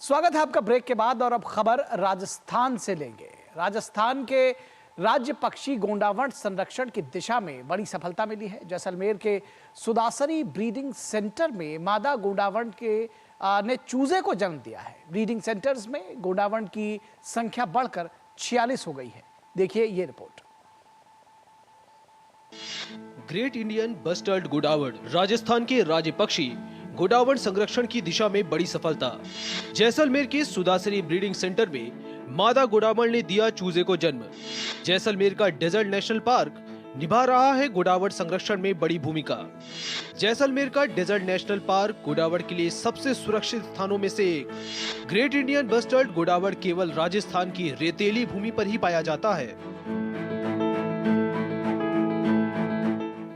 स्वागत है आपका ब्रेक के बाद। और अब खबर राजस्थान से लेंगे। राजस्थान के राज्य पक्षी गोंडावण संरक्षण की दिशा में बड़ी सफलता मिली है। जैसलमेर के सुदासरी ब्रीडिंग सेंटर में मादा गोंडावण के ने चूजे को जन्म दिया है। ब्रीडिंग सेंटर्स में गोंडावण की संख्या बढ़कर 46 हो गई है। देखिए ये report. Great Indian bustard Godawan Rajasthan के राज्य पक्षी गोंडावण संरक्षण की दिशा में बड़ी सफलता। जैसलमेर के सुदासरी ब्रीडिंग सेंटर में मादा गोंडावण ने दिया चूजे को जन्म। जैसलमेर का डेजर्ट नेशनल पार्क निभा रहा है गोंडावण संरक्षण में बड़ी भूमिका। जैसलमेर का डेजर्ट नेशनल पार्क गोंडावण के लिए सबसे सुरक्षित स्थानों में से एक। ग्रेट इंडियन बस्टर्ड गोंडावण केवल राजस्थान की रेतीली भूमि पर ही पाया जाता है।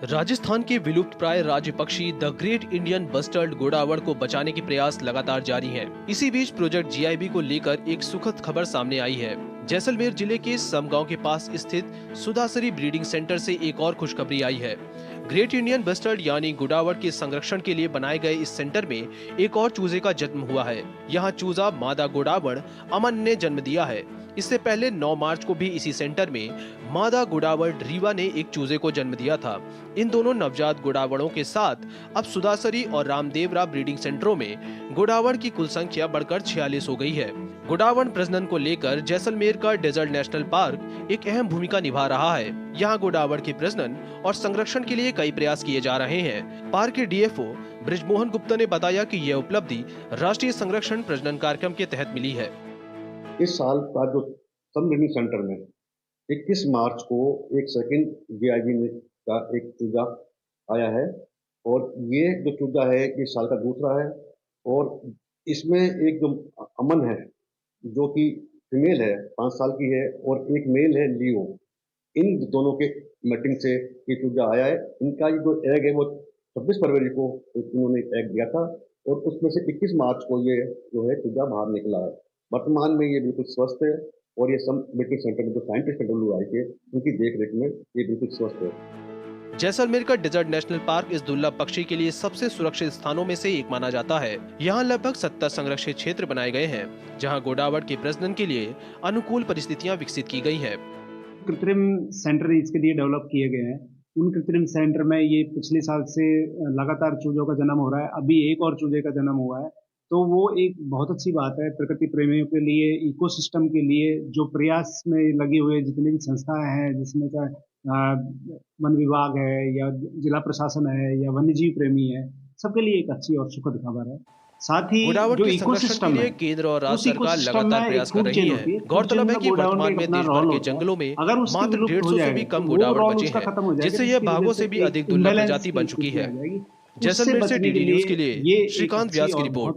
राजस्थान के विलुप्त प्राय राज्य पक्षी द ग्रेट इंडियन बस्टर्ड गोंडावण को बचाने के प्रयास लगातार जारी हैं। इसी बीच प्रोजेक्ट जीआईबी को लेकर एक सुखद खबर सामने आई है। जैसलमेर जिले के समगांव के पास स्थित सुदासरी ब्रीडिंग सेंटर से एक और खुशखबरी आई है। ग्रेट इंडियन बस्टर्ड यानी गोंडावण के संरक्षण के लिए बनाए गए इस सेंटर में एक और चूजे का जन्म हुआ है। यहाँ चूजा मादा गोंडावण अमन ने जन्म दिया है। इससे पहले 9 मार्च को भी इसी सेंटर में मादा गोंडावण रीवा ने एक चूजे को जन्म दिया था। इन दोनों नवजात गोंडावणों के साथ अब सुदासरी और रामदेवरा ब्रीडिंग सेंटरों में गोंडावण की कुल संख्या बढ़कर 46 हो गई है। गोंडावण प्रजनन को लेकर जैसलमेर का डेजर्ट नेशनल पार्क एक अहम भूमिका निभा रहा है। यहाँ गोंडावण के प्रजनन और संरक्षण के लिए कई प्रयास किए जा रहे हैं। पार्क के डीएफओ ब्रिजमोहन गुप्ता ने बताया कि यह उपलब्धि राष्ट्रीय संरक्षण प्रजनन कार्यक्रम के तहत मिली है। इस साल का जो सब ब्रीडिंग सेंटर में 21 मार्च को एक सेकंड जीआईबी का एक चूजा आया है और ये जो चूजा है इस साल का दूसरा है। और इसमें एक जो अमन है जो कि फीमेल है 5 साल की है और एक मेल है लियो। इन दोनों के मीटिंग से ये चूजा आया है। इनका जो एग है वो 26 फरवरी को इन्होंने एग दिया था और उसमें से 21 मार्च को ये जो है चूजा बाहर निकला है। वर्तमान में ये बिल्कुल स्वस्थ है और ये सब ब्रीडिंग सेंटर में जो साइंटिस्ट है WI के उनकी देखरेख में ये बिल्कुल स्वस्थ है। जैसलमेर का डेजर्ट नेशनल पार्क इस दुर्लभ पक्षी के लिए सबसे सुरक्षित स्थानों में से एक माना जाता है। यहाँ लगभग 70 संरक्षित क्षेत्र बनाए गए हैं जहाँ गोंडावण के प्रजनन के लिए अनुकूल परिस्थितियाँ विकसित की गई है। कृत्रिम सेंटर इसके लिए डेवलप किए गए हैं। उन कृत्रिम सेंटर में ये पिछले साल से लगातार चूजों का जन्म हो रहा है। अभी एक और चूजे का जन्म हुआ है, तो वो एक बहुत अच्छी बात है प्रकृति प्रेमियों के लिए, इकोसिस्टम के लिए। जो प्रयास में लगे हुए जितने भी संस्थाएं हैं, जिसमें वन विभाग है या जिला प्रशासन है या वन्यजीव प्रेमी है, सबके लिए एक अच्छी और सुखद खबर है। साथ ही जो इकोसिस्टम है, केंद्र और राज्य सरकार लगातार प्रयास कर रही है। गौरतलब है कि वर्तमान में देश भर के जंगलों में मात्र 150 से भी कम गोंडावण बचे हैं, जिससे यह भागों से भी अधिक दुर्लभ प्रजाति बन चुकी है। जैसलमेर से DD न्यूज के लिए श्रीकांत व्यास की रिपोर्ट।